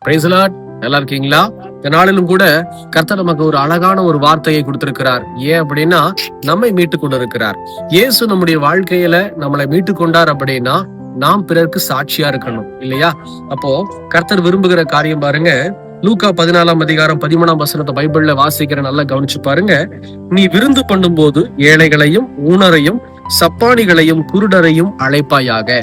Praise the Lord. நல்லா இருக்கீங்களா? இந்த நாளிலும் கூட கர்த்தர் நமக்கு ஒரு அழகான ஒரு வார்த்தையை கொடுத்திருக்கிறார். ஏன் அப்படின்னா, நம்மை மீட்டு கொண்டு இருக்கிறார். இயேசு நம்முடைய வாழ்க்கையில நம்மளை மீட்டு கொண்டார் அப்படின்னா நாம் பிறருக்கு சாட்சியா இருக்கணும் இல்லையா? அப்போ கர்த்தர் விரும்புகிற காரியம் பாருங்க, லூக்கா 14:13 பைபிள்ல வாசிக்கிற, நல்லா கவனிச்சு பாருங்க. நீ விருந்து பண்ணும்போது ஏழைகளையும் ஊனரையும் சப்பானிகளையும் குருடரையும் அழைப்பாயாக.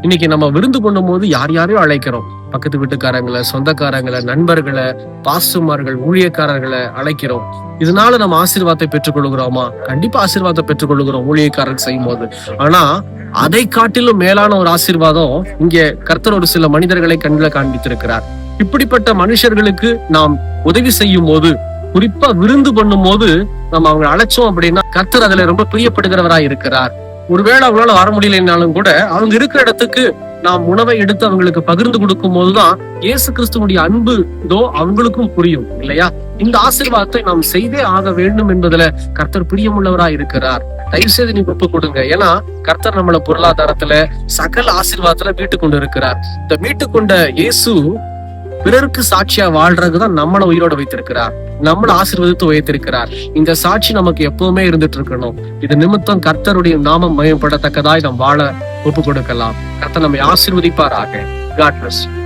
இன்னைக்கு நம்ம விருந்து பண்ணும்போது யார் யாரையும் அழைக்கிறோம். பக்கத்து வீட்டுக்காரங்களை, சொந்தக்காரங்களை, நண்பர்களை, பாஸ்டர்மார்கள், ஊழியக்காரர்களை அழைக்கிறோம். இதனால நம்ம ஆசீர்வாதத்தை பெற்றுக் கொள்கிறோமா? கண்டிப்பா ஆசீர்வாதத்தை பெற்றுக் கொள்கிறோம் ஊழியக்காரர்கள் செய்யும் போது. ஆனா அதை காட்டிலும் மேலான ஒரு ஆசீர்வாதம் இங்கே கர்த்தர் ஒரு சில மனிதர்களை கண்ணில் காண்பித்திருக்கிறார். இப்படிப்பட்ட மனுஷர்களுக்கு நாம் உதவி செய்யும் போது, குறிப்பா விருந்து பண்ணும் போது நம்ம அவங்க அழைச்சோம் அப்படின்னா கர்த்தர் அதுல ரொம்ப பிரியப்படுகிறவராய் இருக்கிறார். ஒருவேளை அவங்களால வர முடியலைன்னாலும் கூட அவங்க இருக்கிற இடத்துக்கு நாம் உணவை எடுத்து அவங்களுக்கு பகிர்ந்து கொடுக்கும் போதுதான் இயேசு கிறிஸ்துவுடைய அன்பு அவங்களுக்கும் புரியும் இல்லையா? இந்த ஆசீர்வாதத்தை நாம் செய்தே ஆக வேண்டும் என்பதுல கர்த்தர் பிரியமுள்ளவராய் இருக்கிறார். தயவு செய்து நீங்க ஒப்பு கொடுங்க. ஏன்னா கர்த்தர் நம்மள பொருளாதாரத்துல சகல ஆசீர்வாதத்துல மீட்டு கொண்டு இருக்கிறார். இந்த மீட்டு கொண்ட இயேசு பிறருக்கு சாட்சியா வாழ்றதுதான் நம்மளை உயிரோட வைத்திருக்கிறார், நம்மள ஆசீர்வாதத்தை உயர்த்திருக்கிறார். இந்த சாட்சி நமக்கு எப்பவுமே இருந்துட்டு இருக்கணும். இது நிமித்தம் கர்த்தருடைய நாமம் மயப்படத்தக்கதாய் நாம் வாழ ஒப்பு கொடுக்கலாம். கர்த்தர் நம்மை ஆசீர்வதிப்பாராக. God bless you.